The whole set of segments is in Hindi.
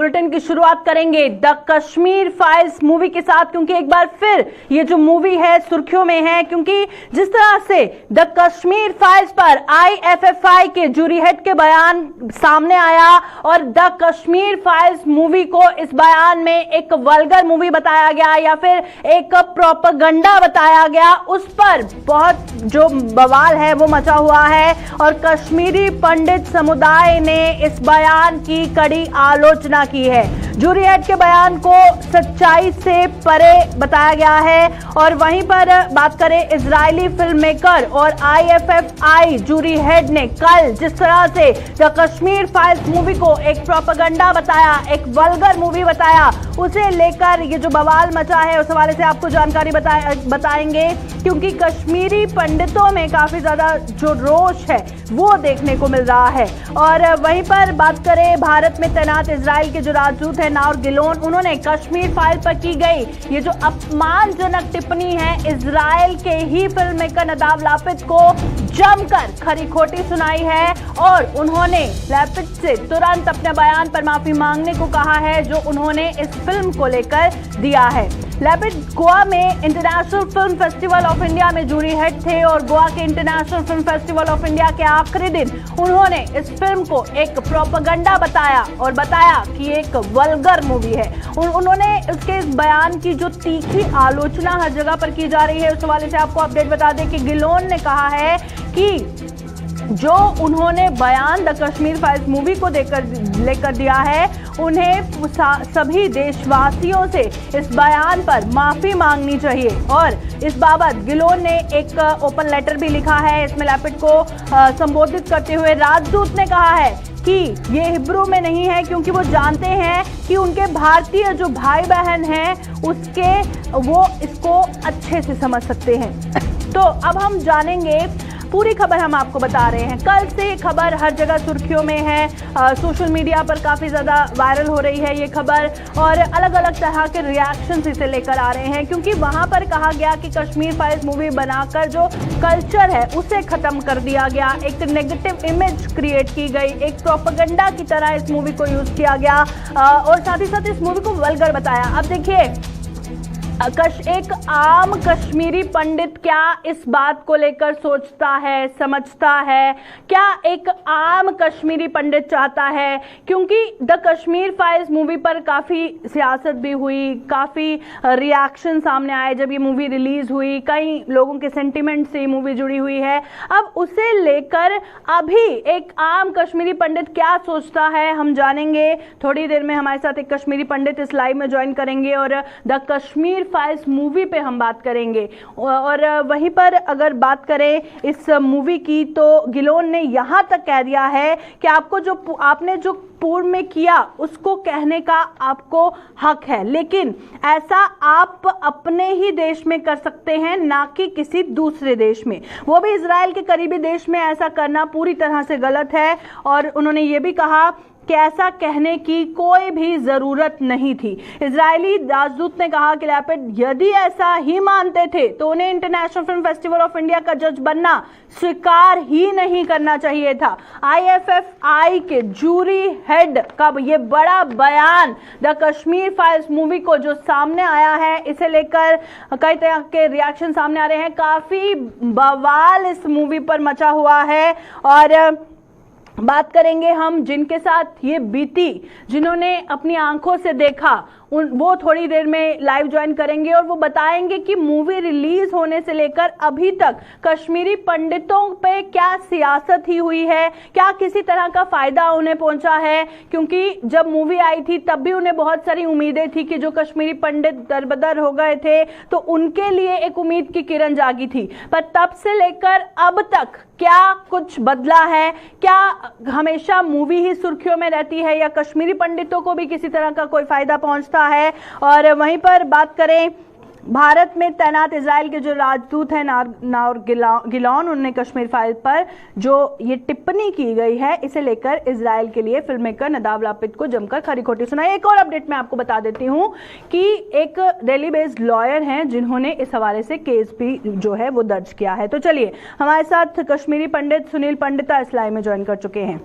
बुलेटिन की शुरुआत करेंगे द कश्मीर फाइल्स मूवी के साथ, क्योंकि एक बार फिर ये जो मूवी है सुर्खियों में है, क्योंकि जिस तरह से द कश्मीर फाइल्स पर IFFI के जूरी हेड के बयान सामने आया और द कश्मीर फाइल्स मूवी को इस बयान में एक वल्गर मूवी बताया गया या फिर एक प्रोपेगेंडा बताया गया, उस पर बहुत जो बवाल है वो मचा हुआ है और कश्मीरी पंडित समुदाय ने इस बयान की कड़ी आलोचना की है। जूरी हेड के बयान को सच्चाई से परे बताया गया है। और वहीं पर बात करें इजरायली फिल्म मेकर और IFFI जूरी हेड ने कल जिस तरह से द कश्मीर फाइल्स मूवी को एक प्रोपेगेंडा बताया, एक वल्गर मूवी बताया, उसे लेकर ये जो बवाल मचा है उस हवाले से आपको जानकारी बताएंगे, क्योंकि कश्मीरी पंडितों में काफी ज्यादा जो रोष है वो देखने को मिल रहा है। और वहीं पर बात करें भारत में तैनात इजराइल के जो राजदूत है नार गिलोन, उन्होंने कश्मीर फाइल पर की गई ये जो अपमानजनक टिप्पणी है इजराइल के ही फिल्म मेकर नदाव लापिद को जमकर खरी खोटी सुनाई है और उन्होंने लापिद से तुरंत अपने बयान पर माफी मांगने को कहा है जो उन्होंने इस फिल्म को लेकर दिया है। लापिद गोवा में international film festival of India में जूरी हेड थे और गोवा के international film festival of India के आखिरी दिन उन्होंने इस फिल्म को एक प्रोपेगेंडा बताया और बताया कि एक वल्गर मूवी है। उन्होंने उसके इस बयान की जो तीखी आलोचना हर जगह पर की जा रही है उस हवाले से आपको अपडेट बता दें कि गिलोन ने कहा है कि जो उन्होंने बयान द कश्मीर फाइल्स मूवी को लेकर दिया है, उन्हें सभी देशवासियों से इस बयान पर माफी मांगनी चाहिए। और इस बाबत गिलोन ने एक ओपन लेटर भी लिखा है। इसमें लापिद को संबोधित करते हुए राजदूत ने कहा है कि ये हिब्रू में नहीं है, क्योंकि वो जानते हैं कि उनके भारतीय जो भाई बहन हैं वो इसको अच्छे से समझ सकते हैं। तो अब हम जानेंगे, पूरी खबर हम आपको बता रहे हैं। कल से ये खबर हर जगह सुर्खियों में है, सोशल मीडिया पर काफ़ी ज़्यादा वायरल हो रही है ये खबर और अलग अलग तरह के रिएक्शंस इसे लेकर आ रहे हैं, क्योंकि वहाँ पर कहा गया कि कश्मीर फाइल्स मूवी बनाकर जो कल्चर है उसे ख़त्म कर दिया गया, एक नेगेटिव इमेज क्रिएट की गई, एक प्रोपेगेंडा की तरह इस मूवी को यूज़ किया गया और साथ ही साथ इस मूवी को वल्गर बताया। अब देखिए, एक आम कश्मीरी पंडित क्या इस बात को लेकर सोचता है, समझता है? क्या एक आम कश्मीरी पंडित चाहता है? क्योंकि द कश्मीर फाइल्स मूवी पर काफ़ी सियासत भी हुई, काफ़ी रिएक्शन सामने आए जब ये मूवी रिलीज हुई, कई लोगों के सेंटिमेंट से ये मूवी जुड़ी हुई है। अब उसे लेकर अभी एक आम कश्मीरी पंडित क्या सोचता है हम जानेंगे। थोड़ी देर में हमारे साथ एक कश्मीरी पंडित इस लाइव में ज्वाइन करेंगे और द कश्मीर फाइल्स मूवी पे हम बात करेंगे। और वहीं पर अगर बात करें इस मूवी की तो गिलोन ने यहां तक कह दिया है कि आपने जो पूर्व में किया उसको कहने का आपको हक है, लेकिन ऐसा आप अपने ही देश में कर सकते हैं, ना कि किसी दूसरे देश में, वो भी इजराइल के करीबी देश में। ऐसा करना पूरी तरह से गलत है। और उन्होंने ये भी कहा कि ऐसा कहने की कोई भी जरूरत नहीं थी। इजरायली राजदूत ने कहा कि लापिद यदि ऐसा ही मानते थे तो उन्हें international film festival of India का जज बनना स्वीकार ही नहीं करना चाहिए था। IFFI के जूरी हेड का ये बड़ा बयान द कश्मीर फाइल्स मूवी को जो सामने आया है, इसे लेकर कई तरह के रिएक्शन सामने आ रहे हैं। काफी बवाल इस मूवी पर मचा हुआ है और बात करेंगे हम जिनके साथ ये बीती, जिन्होंने अपनी आंखों से देखा, वो थोड़ी देर में लाइव ज्वाइन करेंगे और वो बताएंगे कि मूवी रिलीज होने से लेकर अभी तक कश्मीरी पंडितों पे क्या सियासत ही हुई है, क्या किसी तरह का फायदा उन्हें पहुंचा है। क्योंकि जब मूवी आई थी तब भी उन्हें बहुत सारी उम्मीदें थी कि जो कश्मीरी पंडित दरबदर हो गए थे तो उनके लिए एक उम्मीद की किरण जागी थी, पर तब से लेकर अब तक क्या कुछ बदला है? क्या हमेशा मूवी ही सुर्खियों में रहती है या कश्मीरी पंडितों को भी किसी तरह का कोई फायदा पहुंचता है? और वहीं पर बात करें भारत में तैनात इजराइल के जो राजदूत हैं नार गिलोन, उन्होंने कश्मीर फाइल पर जो ये टिप्पणी की गई है इसे लेकर इजराइल के लिए फिल्म मेकर नदाव लापिद को जमकर खरी खोटी सुनाई। एक और अपडेट मैं आपको बता देती हूं कि एक दिल्ली बेस्ड लॉयर हैं जिन्होंने इस हवाले से केस भी जो है वो दर्ज किया है। तो चलिए, हमारे साथ कश्मीरी पंडित सुनील पंडिता इस लाइव में ज्वाइन कर चुके हैं।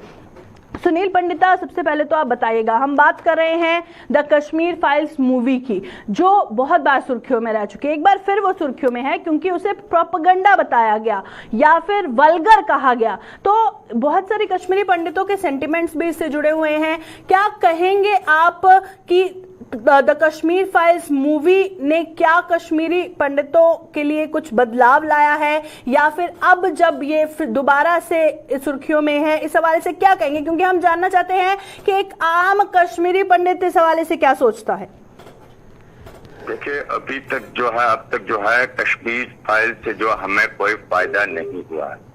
सुनील पंडिता, सबसे पहले तो आप बताइएगा, हम बात कर रहे हैं द कश्मीर फाइल्स मूवी की, जो बहुत बार सुर्खियों में रह चुकी है। एक बार फिर वो सुर्खियों में है क्योंकि उसे प्रोपेगेंडा बताया गया या फिर वल्गर कहा गया। तो बहुत सारे कश्मीरी पंडितों के सेंटिमेंट्स भी इससे जुड़े हुए हैं। क्या कहेंगे आप कि द कश्मीर फाइल्स मूवी ने क्या कश्मीरी पंडितों के लिए कुछ बदलाव लाया है, या फिर अब जब ये फिर दोबारा से सुर्खियों में है, इस हवाले से क्या कहेंगे? क्योंकि हम जानना चाहते हैं कि एक आम कश्मीरी पंडित इस हवाले से क्या सोचता है। देखिए, अभी तक जो है कश्मीर फाइल से जो हमें कोई फायदा नहीं हुआ है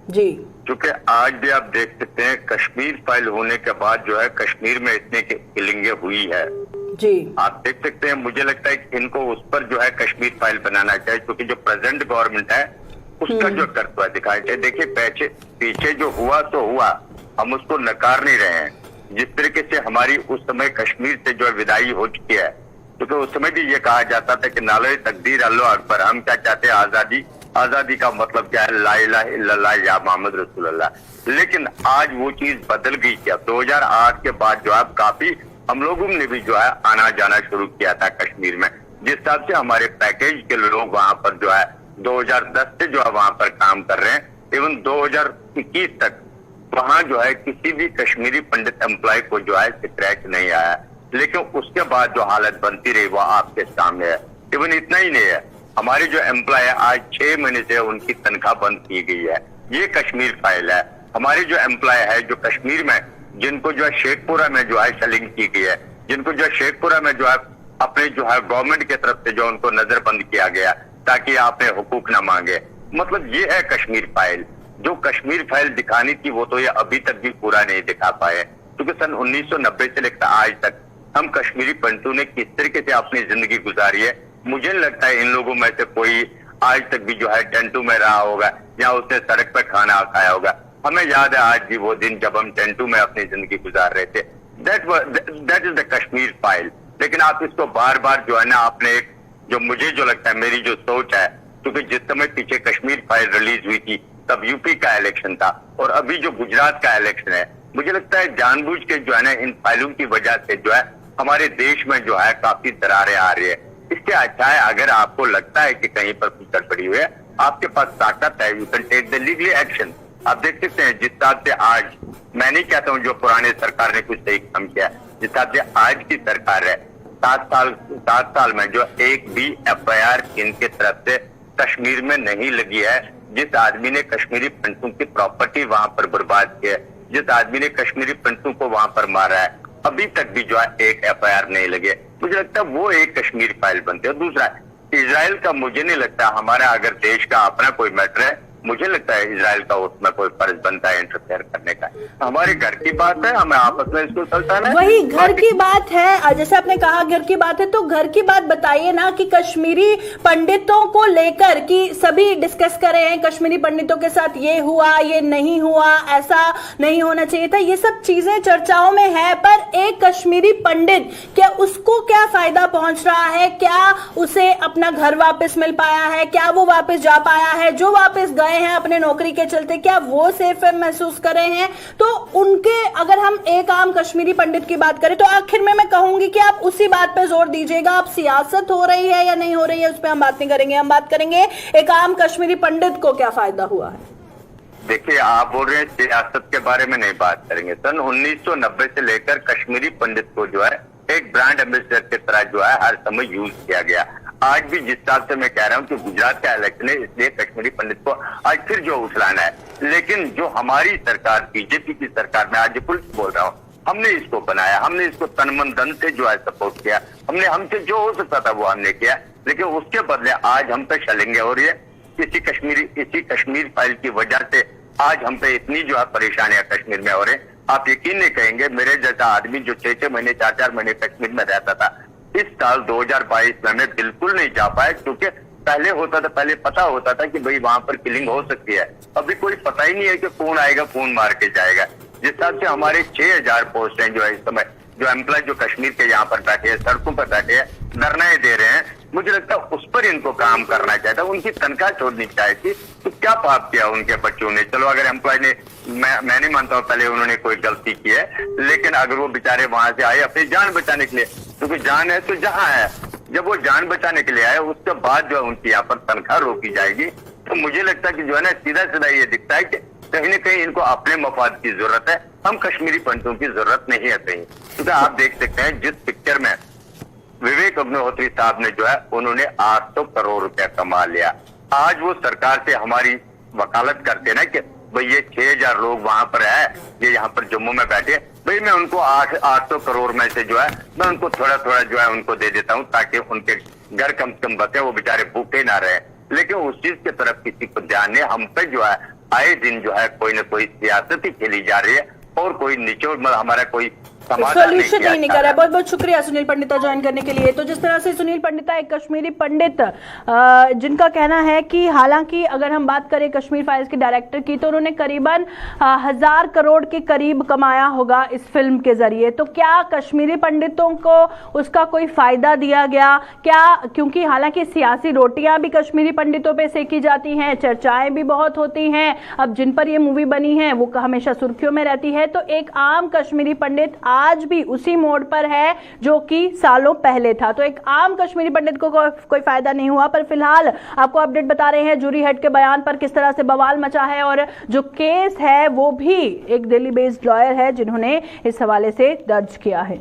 जी, क्योंकि आज भी आप देख सकते हैं कश्मीर फाइल होने के बाद जो है कश्मीर में इतने की किलिंगे हुई है जी। आप देख सकते हैं। मुझे लगता है कि इनको उस पर जो है कश्मीर फाइल बनाना चाहिए, क्योंकि जो प्रेजेंट गवर्नमेंट है उसका जो कर्तव्य दिखाना चाहिए। देखिए, पीछे जो हुआ तो हुआ, हम उसको नकार नहीं रहे हैं। जिस तरीके से हमारी उस समय कश्मीर से जो विदाई हो चुकी है, क्योंकि उस समय भी ये कहा जाता था कि नाले तकदीर अल्लाह अकबर, हम क्या चाहते हैं आजादी। आजादी का मतलब क्या है? ला इलाहा इल्लल्लाह या मोहम्मद रसूलुल्लाह। लेकिन आज वो चीज बदल गई थी। 2008 के बाद जो है काफी हम लोगों ने भी जो है आना जाना शुरू किया था कश्मीर में। जिस हिसाब से हमारे पैकेज के लोग वहां पर जो है 2010 से जो है वहां पर काम कर रहे हैं, इवन 2021 तक वहां जो है किसी भी कश्मीरी पंडित एम्प्लॉय को जो है स्क्रैच नहीं आया। लेकिन उसके बाद जो हालत बनती रही वो आपके सामने है। इवन इतना ही नहीं है, हमारे जो एम्प्लॉय है आज 6 महीने से उनकी तनख्वाह बंद की गई है। ये कश्मीर फाइल है। हमारे जो एम्प्लॉय है जो कश्मीर में, जिनको जो है शेखपुरा में जो है सेलिंग की गई है, जिनको जो है शेखपुरा में जो है अपने जो है गवर्नमेंट की तरफ से जो उनको नजरबंद किया गया ताकि आपने हुकूक ना मांगे। मतलब ये है कश्मीर फाइल। जो कश्मीर फाइल दिखानी थी वो तो ये अभी तक भी पूरा नहीं दिखा पाए, क्योंकि सन 1990 से लेकर आज तक हम कश्मीरी पंडितों ने किस तरीके से अपनी जिंदगी गुजारी है। मुझे नहीं लगता है इन लोगों में से कोई आज तक भी जो है टेंटू में रहा होगा या उसने सड़क पर खाना खाया होगा। हमें याद है आज भी वो दिन जब हम टेंटू में अपनी जिंदगी गुजार रहे थे। That is the Kashmir file. लेकिन आप इसको बार बार जो है ना, आपने एक जो मुझे जो लगता है, मेरी जो सोच है, क्योंकि जिस समय पीछे कश्मीर फाइल रिलीज हुई थी तब यूपी का इलेक्शन था और अभी जो गुजरात का इलेक्शन है, मुझे लगता है जानबूझ के जो है ना इन फाइलों की वजह से जो है हमारे देश में जो है काफी दरारें आ रही है। इसके अच्छा है अगर आपको लगता है कि कहीं पर कुछ गड़बड़ी हुई है, आपके पास ताकत है, you can take the legal action. आप देख सकते हैं जिस हिसाब से आज, मैं नहीं कहता हूं जो पुराने सरकार ने कुछ सही काम किया, जिस हिसाब से आज की सरकार है 7 साल में जो एक भी FIR इनके तरफ से कश्मीर में नहीं लगी है। जिस आदमी ने कश्मीरी पंडितों की प्रॉपर्टी वहां पर बर्बाद की है, जिस आदमी ने कश्मीरी पंडितों को वहां पर मारा है, अभी तक भी जो है एक FIR नहीं लगे। मुझे लगता है वो एक कश्मीर फाइल बनते है। दूसरा, इजराइल का मुझे नहीं लगता, हमारा अगर देश का अपना कोई मैटर है, मुझे लगता है इजराइल का उसमें कोई फर्ज बनता है इंटरफेयर करने का। हमारे घर की बात है, हमें आपस में इसको सुलझाना है। वही घर की बात है, जैसे आपने कहा घर की बात है, तो घर की बात बताइए ना कि कश्मीरी पंडितों को लेकर कि सभी डिस्कस कर रहे हैं, कश्मीरी पंडितों के साथ ये हुआ, ये नहीं हुआ, ऐसा नहीं होना चाहिए था, ये सब चीजें चर्चाओं में है। पर एक कश्मीरी पंडित, क्या उसको क्या फायदा पहुंच रहा है? क्या उसे अपना घर वापस मिल पाया है? क्या वो वापस जा पाया है? जो वापस गए हैं अपने नौकरी के चलते, क्या वो सेफ महसूस कर रहे हैं? तो उनके, अगर हम एक आम कश्मीरी पंडित की बात करें तो आखिर में मैं कहूंगी कि आप उसी बात पे जोर दीजिएगा। आप सियासत हो रही है या नहीं हो रही है उस पर हम बात नहीं करेंगे, हम बात करेंगे एक आम कश्मीरी पंडित को क्या फायदा हुआ है। देखिए, आप बोल रहे हैं सियासत के बारे में नहीं बात करेंगे। सन 1990 से लेकर कश्मीरी पंडित को जो है एक ब्रांड एम्बेसडर की तरह जो है हर समय यूज किया गया। आज भी जिस हिसाब से मैं कह रहा हूं कि गुजरात का इलेक्शन है, इसलिए कश्मीरी पंडित को आज फिर जो उछलाना है। लेकिन जो हमारी सरकार, बीजेपी की सरकार में, आज पुलिस बोल रहा हूँ, हमने इसको बनाया, हमने इसको तन मन धन से जो है सपोर्ट किया, हमसे जो हो सकता था वो हमने किया। लेकिन उसके बदले आज हम पे शलिंगे हो रही है। इसी कश्मीर फाइल की वजह से आज हम पे इतनी जो है परेशानियां कश्मीर में हो रही है। आप यकीन नहीं कहेंगे, मेरे जैसा आदमी जो 6-6 महीने 4-4 महीने कश्मीर में रहता था, इस साल 2022 में मैं बिल्कुल नहीं जा पाया, क्योंकि पहले होता था, पहले पता होता था कि भाई वहां पर किलिंग हो सकती है। अभी कोई पता ही नहीं है कि कौन आएगा, कौन मार के जाएगा। जिस हिसाब से हमारे 6000 पोस्ट हैं जो है इस समय जो एम्प्लॉय जो कश्मीर के यहाँ पर बैठे हैं, सड़कों पर बैठे हैं, धरनाएं दे रहे हैं, मुझे लगता है उस पर इनको काम करना चाहिए था। उनकी तनख्वाह छोड़नी चाहिए थी। तो क्या पाप किया उनके बच्चों ने? चलो अगर एम्प्लॉय ने, मैं नहीं मानता हूँ पहले उन्होंने कोई गलती की है, लेकिन अगर वो बेचारे वहां से आए अपनी जान बचाने के लिए, क्योंकि जान है तो जहां है, जब वो जान बचाने के लिए आए उसके बाद जो है उनकी यहाँ पर तनख्वाह रोकी जाएगी। तो मुझे लगता है कि जो है ना, सीधा सीधा ये दिखता है कि कहीं न कहीं इनको अपने मफाद की जरूरत है, हम कश्मीरी पंडितों की जरूरत नहीं है कहीं। क्योंकि आप देख सकते हैं जिस पिक्चर में विवेक अग्निहोत्री साहब ने जो है उन्होंने 800 करोड़ रुपया कमा लिया। आज वो सरकार से हमारी वकालत करते ना कि भाई ये 6000 लोग वहां पर है, ये यहाँ पर जम्मू में बैठे, भाई मैं उनको 800 करोड़ में से जो है मैं उनको थोड़ा थोड़ा जो है उनको दे देता हूँ ताकि उनके घर कम से कम बचे, वो बेचारे भूखे ना रहे। लेकिन उस चीज की तरफ किसी को ध्यान नहीं। हम पे जो है आए दिन जो है कोई ना कोई सियासत ही खेली जा रही है और कोई निचोड़ हमारा कोई सोल्यूशन नहीं निकल रहा है। बहुत बहुत शुक्रिया सुनील पंडिता ज्वाइन करने के लिए। तो जिस तरह से सुनील पंडिता एक कश्मीरी पंडित जिनका कहना है कि हालांकि अगर हम बात करें कश्मीर फाइल्स के डायरेक्टर की, तो उन्होंने करीबन 1000 करोड़ के करीब कमाया होगा इस फिल्म के जरिए। तो क्या कश्मीरी पंडितों को उसका कोई फायदा दिया गया क्या? क्योंकि हालांकि सियासी रोटियां भी कश्मीरी पंडितों पे सेकी जाती हैं, चर्चाएं भी बहुत होती हैं। अब जिन पर ये मूवी बनी है वो हमेशा सुर्खियों में रहती है। तो एक आम कश्मीरी पंडित आज भी उसी मोड़ पर है जो कि सालों पहले था। तो एक आम कश्मीरी पंडित को कोई फायदा नहीं हुआ। पर फिलहाल आपको अपडेट बता रहे हैं जूरी हेड के बयान पर किस तरह से बवाल मचा है, और जो केस है वो भी एक दिल्ली बेस्ड लॉयर है जिन्होंने इस हवाले से दर्ज किया है।